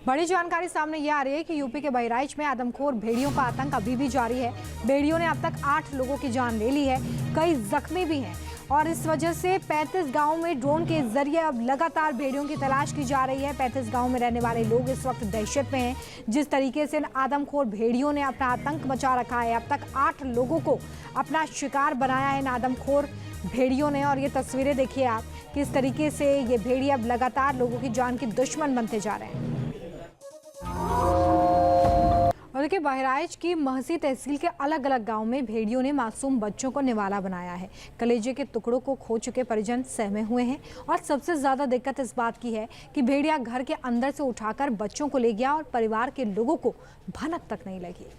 बड़ी जानकारी सामने ये आ रही है कि यूपी के बहराइच में आदमखोर भेड़ियों का आतंक अभी भी जारी है। भेड़ियों ने अब तक 8 लोगों की जान ले ली है, कई जख्मी भी हैं और इस वजह से 35 गांवों में ड्रोन के जरिए अब लगातार भेड़ियों की तलाश की जा रही है। 35 गांवों में रहने वाले लोग इस वक्त दहशत में हैं। जिस तरीके से आदमखोर भेड़ियों ने अपना आतंक मचा रखा है, अब तक 8 लोगों को अपना शिकार बनाया है इन आदमखोर भेड़ियों ने। और ये तस्वीरें देखिए आप, किस तरीके से ये भेड़िए अब लगातार लोगों की जान के दुश्मन बनते जा रहे हैं। और देखिए, बहराइच की महसी तहसील के अलग अलग गांव में भेड़ियों ने मासूम बच्चों को निवाला बनाया है। कलेजे के टुकड़ों को खो चुके परिजन सहमे हुए हैं और सबसे ज्यादा दिक्कत इस बात की है कि भेड़िया घर के अंदर से उठाकर बच्चों को ले गया और परिवार के लोगों को भनक तक नहीं लगी।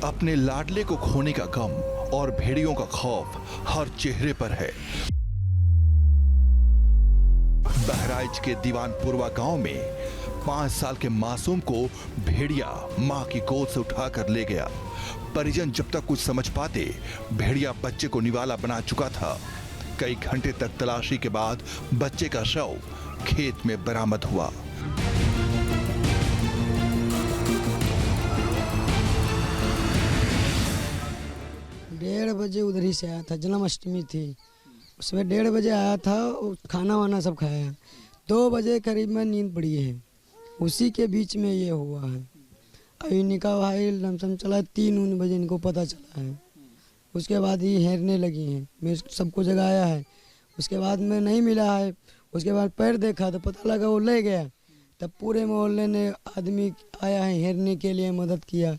अपने लाडले को खोने का गम और भेड़ियों का खौफ हर चेहरे पर है। बहराइच के दीवानपुरवा गांव में 5 साल के मासूम को भेड़िया मां की गोद से उठाकर ले गया। परिजन जब तक कुछ समझ पाते, भेड़िया बच्चे को निवाला बना चुका था। कई घंटे तक तलाशी के बाद बच्चे का शव खेत में बरामद हुआ। डेढ़ बजे उधर ही से आया था, जन्माष्टमी थी। सुबह 1:30 बजे आया था, खाना वाना सब खाया। 2 बजे करीब में नींद पड़ी है, उसी के बीच में ये हुआ है। अभी निकाह भाई लमसम चला 3 बजे इनको पता चला है। उसके बाद ये हेरने लगी हैं, मैं सबको जगाया है। उसके बाद में नहीं मिला है, उसके बाद पैर देखा तो पता लगा वो ले गया। तब पूरे मोहल्ले ने आदमी आया है हेरने के लिए, मदद किया।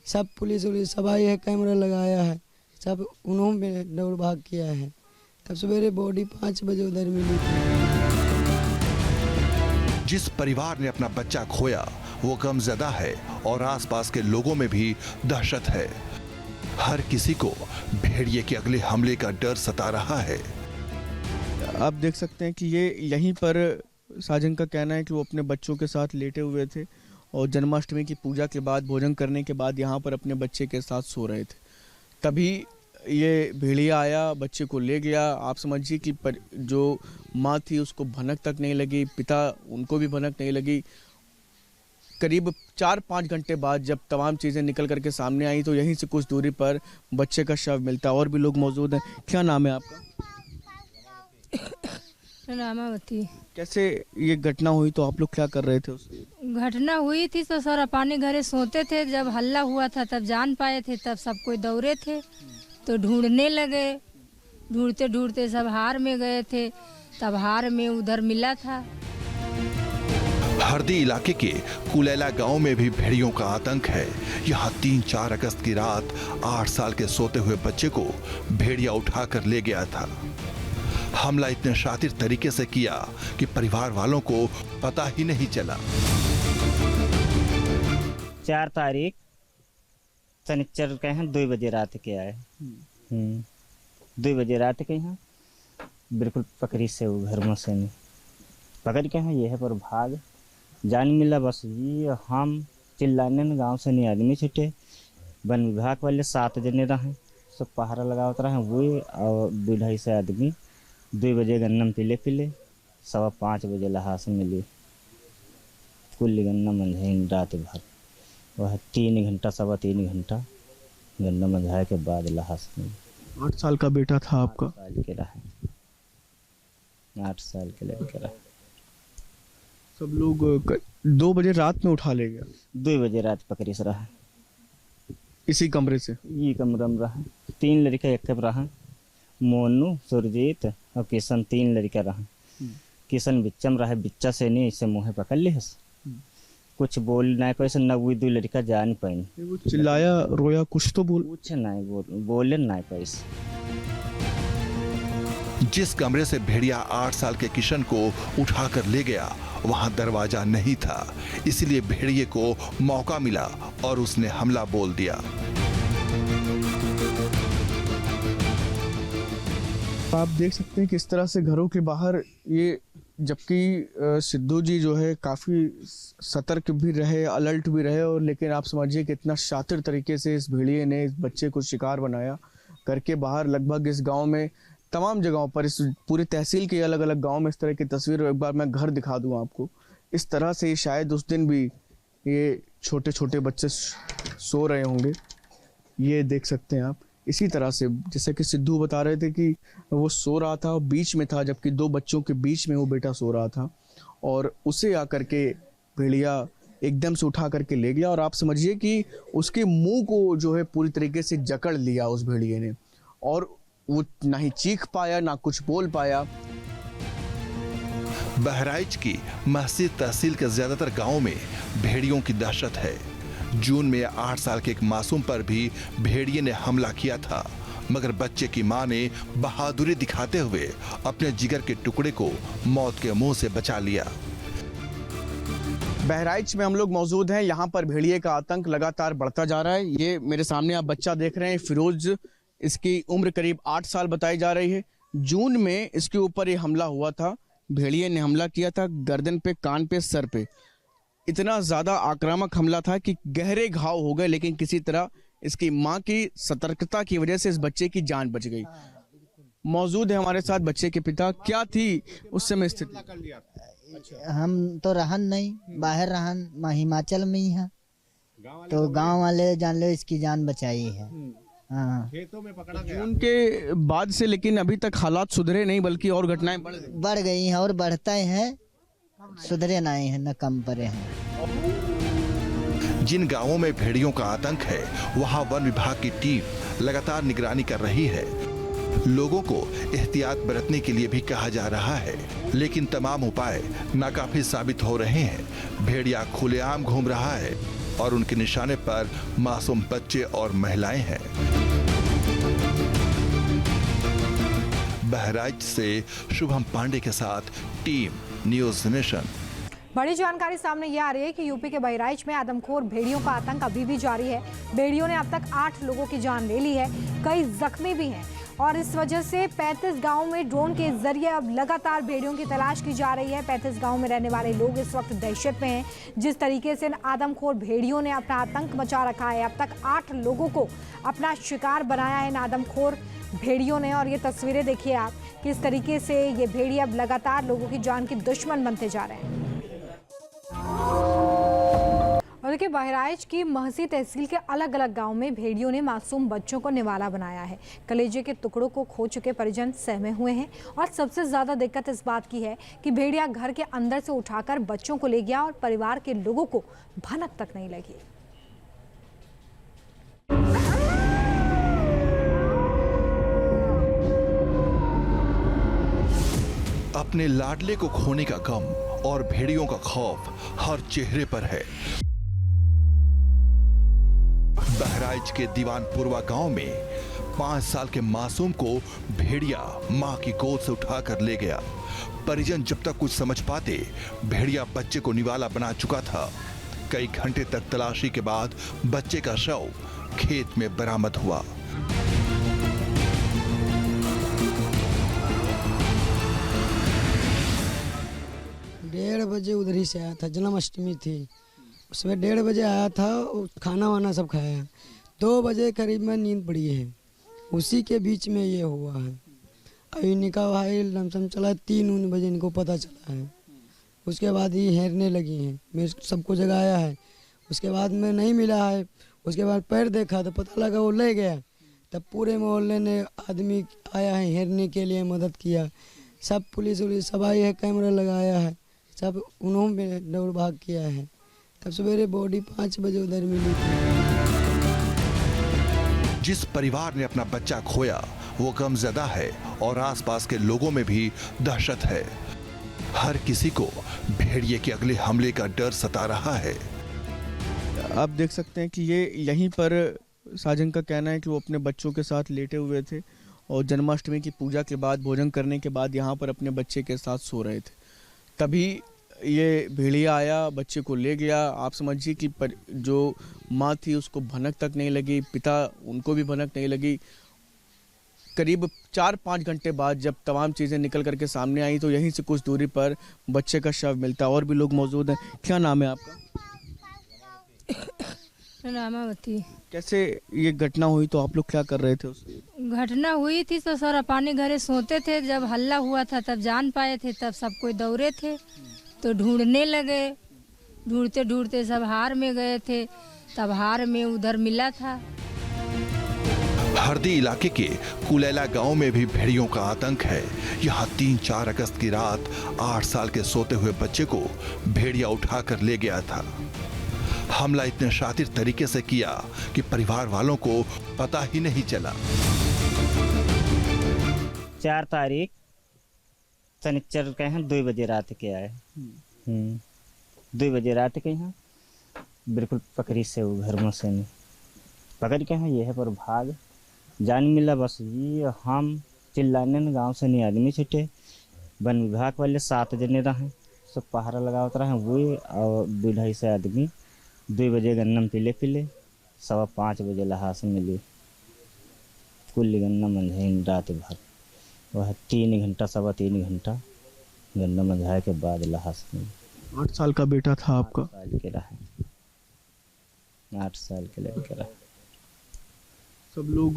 सब पुलिस उलिस सब आई है, कैमरा लगाया है, सब उन्होंने दौड़ भाग किया है। तब सवेरे बॉडी 5 बजे उधर मिली थी। जिस परिवार ने अपना बच्चा खोया वो गमज़दा है और आसपास के लोगों में भी दहशत है। हर किसी को भेड़िए के अगले हमले का डर सता रहा है। आप देख सकते हैं कि ये यहीं पर साजन का कहना है कि वो अपने बच्चों के साथ लेटे हुए थे और जन्माष्टमी की पूजा के बाद भोजन करने के बाद यहाँ पर अपने बच्चे के साथ सो रहे थे। तभी ये भेड़िया आया, बच्चे को ले गया। आप समझिए कि जो माँ थी उसको भनक तक नहीं लगी, पिता उनको भी भनक नहीं लगी। करीब 4-5 घंटे बाद जब तमाम चीज़ें निकल करके सामने आई तो यहीं से कुछ दूरी पर बच्चे का शव मिलता। और भी लोग मौजूद हैं। क्या नाम है आपका? रामावती। कैसे ये घटना हुई, तो आप लोग क्या कर रहे थे उस घटना हुई थी तो सारा पानी घरे सोते थे। जब हल्ला हुआ था तब जान पाए थे, तब सब कोई दौड़े थे तो ढूंढने लगे। ढूंढते ढूंढते सब हार में गए थे, तब हार में उधर मिला था। हरदी इलाके के कुलैला गांव में भी भेड़ियों का आतंक है। यहाँ 3-4 अगस्त की रात 8 साल के सोते हुए बच्चे को भेड़िया उठाकर ले गया था। हमला इतने शातिर तरीके से किया कि परिवार वालों को पता ही नहीं चला। 4 तारीख शनिचर के हैं, 2 बजे रात के आए। 2 बजे रात के यहाँ बिल्कुल पकड़ी से वो घर में से नहीं पकड़ के हैं। ये है पर भाग जान मिला। बस ये हम चिल्लाने में गांव से नहीं आदमी छुटे। वन विभाग वाले 7 जने रहे, सब पहरा लगावत रहे। वो और 2-2.5 से आदमी 2 बजे गन्नम पिले 5:15 बजे लाश मिली। कुल गन्ना मंझाई रात भर, वह 3 घंटा 3.25 घंटा गन्ना मंझाए के बाद लाश मिली। 8 साल का बेटा था आपका? 8 साल के रहे, 8 साल के लड़के रहे। सब लोग 2 बजे रात में उठा ले गया? 2 बजे रात पकड़ी से रहा। इसी कमरे से? ये कमरा में रहा। 3 लड़का एक रहा, मोनू, सुरजीत और किशन। 3 लड़का रहा। किशन बिच्चा में रहा, बिच्चा से नहीं इसे मुँह पकड़ ली। कुछ बोल नहीं पाए, न वो 2 लड़का जा नहीं पाए। वो चिल्लाया रोया कुछ तो कुछ नहीं बोले नहीं पाए। जिस कमरे से भेड़िया 8 साल के किशन को उठाकर ले गया वहां दरवाजा नहीं था, इसलिए भेड़िए को मौका मिला और उसने हमला बोल दिया। आप देख सकते हैं किस तरह से घरों के बाहर ये, जबकि सिद्धू जी जो है काफ़ी सतर्क भी रहे, अलर्ट भी रहे, और लेकिन आप समझिए कितना शातिर तरीके से इस भेड़िए ने इस बच्चे को शिकार बनाया। करके बाहर लगभग इस गांव में तमाम जगहों पर, इस पूरी तहसील के अलग अलग गांव में इस तरह की तस्वीर, एक बार मैं घर दिखा दूं आपको। इस तरह से शायद उस दिन भी ये छोटे छोटे बच्चे सो रहे होंगे, ये देख सकते हैं आप। इसी तरह से जैसे कि सिद्धू बता रहे थे कि वो सो रहा था, बीच में था, जबकि दो बच्चों के बीच में वो बेटा सो रहा था और उसे आकर के भेड़िया एकदम से उठा करके ले गया। और आप समझिए कि उसके मुंह को जो है पूरी तरीके से जकड़ लिया उस भेड़िए ने, और वो ना ही चीख पाया ना कुछ बोल पाया। बहराइच की महसी तहसील के ज्यादातर गांवों में भेड़ियों की दहशत है। जून में 8 साल के एक मासूम पर भी भेड़िए ने हमला किया था, मगर बच्चे की मां ने बहादुरी दिखाते हुए अपने जिगर के टुकड़े को मौत के मुंह से बचा लिया। बहराइच में हम लोग मौजूद हैं। यहाँ पर भेड़िए का आतंक लगातार बढ़ता जा रहा है। ये मेरे सामने आप बच्चा देख रहे हैं, फिरोज, इसकी उम्र करीब 8 साल बताई जा रही है। जून में इसके ऊपर ये हमला हुआ था, भेड़िए ने हमला किया था गर्दन पे, कान पे, सर पे। इतना ज्यादा आक्रामक हमला था कि गहरे घाव हो गए, लेकिन किसी तरह इसकी मां की सतर्कता की वजह से इस बच्चे की जान बच गई। मौजूद है हमारे साथ बच्चे के पिता। क्या थी उस समय स्थिति? हम तो रहन नहीं, बाहर रहन हिमाचल में ही है, तो गांव वाले जान लो इसकी जान बचाई है। हाँ, खेतों में पकड़ा गया। उनके बाद से लेकिन अभी तक हालात सुधरे नहीं, बल्कि और घटनाएं बढ़ गई हैं और बढ़ता है, सुधरे नहीं है, न कम परे हैं। जिन गांवों में भेड़ियों का आतंक है, वहां वन विभाग की टीम लगातार निगरानी कर रही है। लोगों को एहतियात बरतने के लिए भी कहा जा रहा है, लेकिन तमाम उपाय नाकाफी साबित हो रहे हैं। भेड़िया खुलेआम घूम रहा है और उनके निशाने पर मासूम बच्चे और महिलाएं हैं। बहराइच से शुभम पांडे के साथ टीम न्यूज़ नेशन। बड़ी जानकारी सामने ये आ रही है कि यूपी के बहराइच में आदमखोर भेड़ियों का आतंक अभी भी जारी है। भेड़ियों ने अब तक 8 लोगों की जान ले ली है, कई जख्मी भी हैं और इस वजह से 35 गांव में ड्रोन के जरिए अब लगातार भेड़ियों की तलाश की जा रही है। 35 गांव में रहने वाले लोग इस वक्त दहशत में हैं। जिस तरीके से आदमखोर भेड़ियों ने अपना आतंक मचा रखा है, अब तक 8 लोगों को अपना शिकार बनाया है इन आदमखोर भेड़ियों ने। और ये तस्वीरें देखिए आप, किस तरीके से ये भेड़िए अब लगातार लोगों की जान के दुश्मन बनते जा रहे हैं। और देखिए, बहराइच की महसी तहसील के अलग अलग गांव में भेड़ियों ने मासूम बच्चों को निवाला बनाया है। कलेजे के टुकड़ों को खो चुके परिजन सहमे हुए हैं और सबसे ज्यादा दिक्कत इस बात की है कि भेड़िया घर के अंदर से उठाकर बच्चों को ले गया और परिवार के लोगों को भनक तक नहीं लगी। अपने लाडले को खोने का गम और भेड़ियों का खौफ हर चेहरे पर है। बहराइच के दीवानपुरवा गांव में 5 साल के मासूम को भेड़िया मां की गोद से उठाकर ले गया। परिजन जब तक कुछ समझ पाते, भेड़िया बच्चे को निवाला बना चुका था। कई घंटे तक तलाशी के बाद बच्चे का शव खेत में बरामद हुआ। डेढ़ बजे उधर ही से आया था, जन्माष्टमी थी, उसमें 1:30 बजे आया था, खाना वाना सब खाया। 2 बजे करीब में नींद पड़ी है, उसी के बीच में ये हुआ है। अभी निकाह भाई लमसम चला 3 बजे इनको पता चला है। उसके बाद ही हेरने लगी हैं, मैं सबको जगाया है। उसके बाद में नहीं मिला है, उसके बाद पैर देखा तो पता लगा वो ले गया। तब पूरे मोहल्ले ने आदमी आया है हेरने के लिए, मदद किया। सब पुलिस उलिस सब आई है, कैमरा लगाया है, सब उन्होंने दौड़ भाग किया है। तब सवेरे बॉडी 5 बजे उधर मिली थी। जिस परिवार ने अपना बच्चा खोया वो गमज़दा है और आसपास के लोगों में भी दहशत है। हर किसी को भेड़िए के अगले हमले का डर सता रहा है। आप देख सकते हैं कि ये यहीं पर साजन का कहना है कि वो अपने बच्चों के साथ लेटे हुए थे और जन्माष्टमी की पूजा के बाद, भोजन करने के बाद यहाँ पर अपने बच्चे के साथ सो रहे थे। तभी ये भेड़िया आया, बच्चे को ले गया। आप समझिए कि जो माँ थी उसको भनक तक नहीं लगी, पिता उनको भी भनक नहीं लगी। करीब 4-5 घंटे बाद जब तमाम चीज़ें निकल करके सामने आई तो यहीं से कुछ दूरी पर बच्चे का शव मिलता। और भी लोग मौजूद हैं। क्या नाम है आपका? रामावती। कैसे ये घटना हुई, तो आप लोग क्या कर रहे थे उस घटना हुई थी तो सर अपने घरे सोते थे, जब हल्ला हुआ था तब जान पाए थे, तब सब कोई दौड़े थे तो ढूंढने लगे। ढूंढते ढूंढते सब हार में गए थे, तब हार में उधर मिला था। हरदी इलाके के कुलैला गांव में भी भेड़ियों का आतंक है। यहाँ 3-4 अगस्त की रात 8 साल के सोते हुए बच्चे को भेड़िया उठाकर ले गया था। हमला इतने शातिर तरीके से किया कि परिवार वालों को पता ही नहीं चला। 4 तारीख शनिचर के हैं 2 बजे रात के आए। 2 बजे रात के यहाँ बिल्कुल पकड़ी से वो घर में से नहीं पकड़ के हैं, ये है पर भाग जान मिला। बस ये हम चिल्लाने में गांव से नहीं आदमी छुटे, वन विभाग वाले 7 जने रहे, सब पहरा लगावत रहे वो और 2-2.5 से आदमी। 2 बजे गन्नम पिले 5:15 बजे लहास मिली। कुल गन्ना मंझाई रात भर, वह 3 घंटा 3.25 घंटा गन्ना मंझाए के बाद लहास मिली। 8 साल का बेटा था आपका? 8 साल के रहे, 8 साल के लड़के रहे। सब लोग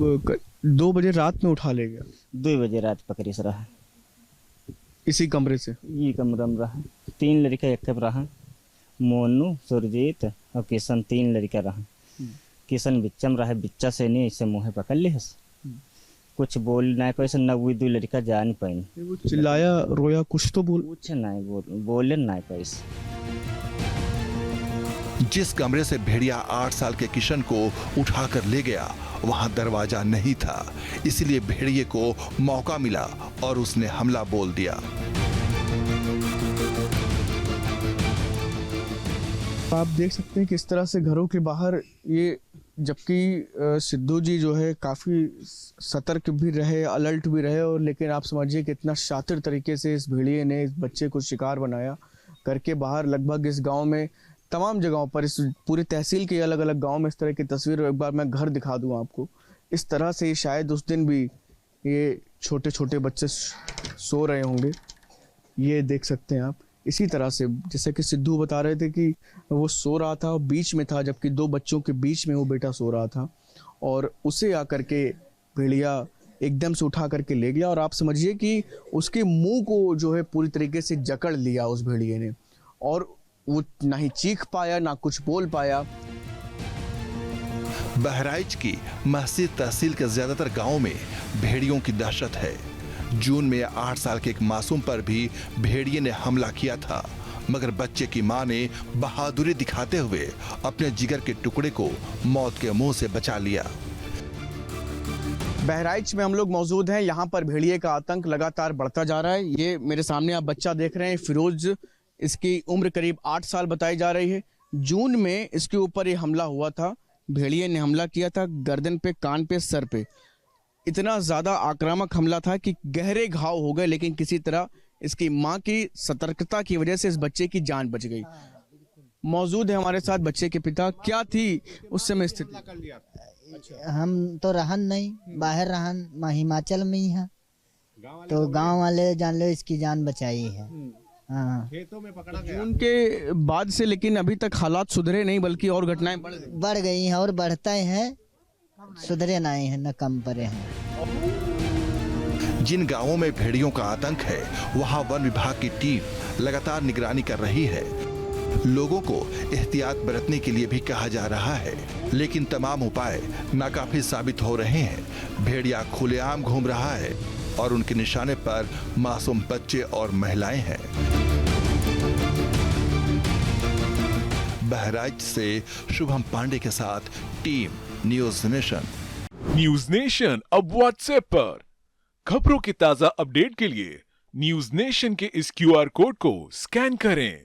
2 बजे रात में उठा ले गया? 2 बजे रात पकड़ी से रहा, इसी कमरे से? ये कमरा में रहा। 3 लड़का एक रहा, मोनू, सुरजीत और किशन। 3 लड़का रहा। किशन बिच्चम रहा, बिच्चा से नहीं ऐसे मुँह पकड़ ली, कुछ बोल नहीं पाए, न वो 2 लड़का जा नहीं पाए। वो चिल्लाया रोया कुछ तो कुछ नहीं बोले नहीं पाए। जिस कमरे से भेड़िया 8 साल के किशन को उठाकर ले गया वहां दरवाजा नहीं था, इसलिए भेड़िए को मौका मिला और उसने हमला बोल दिया। आप देख सकते हैं कि इस तरह से घरों के बाहर ये, जबकि सिद्धू जी जो है काफ़ी सतर्क भी रहे, अलर्ट भी रहे, और लेकिन आप समझिए कि इतना शातिर तरीके से इस भेड़िए ने इस बच्चे को शिकार बनाया करके बाहर। लगभग इस गांव में तमाम जगहों पर, इस पूरी तहसील के अलग अलग गांव में इस तरह की तस्वीर, एक बार मैं घर दिखा दूं आपको। इस तरह से शायद उस दिन भी ये छोटे छोटे बच्चे सो रहे होंगे, ये देख सकते हैं आप। इसी तरह से जैसे कि सिद्धू बता रहे थे कि वो सो रहा था, बीच में था, जबकि 2 बच्चों के बीच में वो बेटा सो रहा था, और उसे आकर के भेड़िया एकदम से उठा करके ले गया। और आप समझिए कि उसके मुंह को जो है पूरी तरीके से जकड़ लिया उस भेड़िए ने, और वो ना ही चीख पाया ना कुछ बोल पाया। बहराइच की महसीद तहसील के ज्यादातर गांवों में भेड़ियों की दहशत है। जून में 8 साल के एक मासूम पर भी भेड़िए ने हमला किया था, मगर बच्चे की मां ने बहादुरी दिखाते हुए अपने जिगर के टुकड़े को मौत के मुंह से बचा लिया। बहराइच में हम लोग मौजूद हैं। यहाँ पर भेड़िए का आतंक लगातार बढ़ता जा रहा है। ये मेरे सामने आप बच्चा देख रहे हैं, फिरोज, इसकी उम्र करीब 8 साल बताई जा रही है। जून में इसके ऊपर ये हमला हुआ था, भेड़िए ने हमला किया था गर्दन पे, कान पे, सर पे। इतना ज़्यादा आक्रामक हमला था कि गहरे घाव हो गए, लेकिन किसी तरह इसकी मां की सतर्कता की वजह से इस बच्चे की जान बच गई। मौजूद है हमारे साथ बच्चे के पिता। क्या थी उस समय स्थिति? हम तो रहन नहीं, बाहर रहन, हिमाचल में ही है, तो गांव वाले जान लो इसकी जान बचाई है। हाँ, खेतों में पकड़ा गया। जून के बाद से लेकिन अभी तक हालात सुधरे नहीं, बल्कि और घटनाएं बढ़ गई हैं और बढ़ता है, सुधरे नहीं है, न कम परे हैं। जिन गांवों में भेड़ियों का आतंक है वहां वन विभाग की टीम लगातार निगरानी कर रही है। लोगों को एहतियात बरतने के लिए भी कहा जा रहा है, लेकिन तमाम उपाय नाकाफी साबित हो रहे हैं। भेड़िया खुलेआम घूम रहा है और उनके निशाने पर मासूम बच्चे और महिलाएं हैं। बहराइच से शुभम पांडे के साथ team news nation. News nation अब व्हाट्सएप पर खबरों की ताजा अपडेट के लिए न्यूज नेशन के इस QR कोड को स्कैन करें।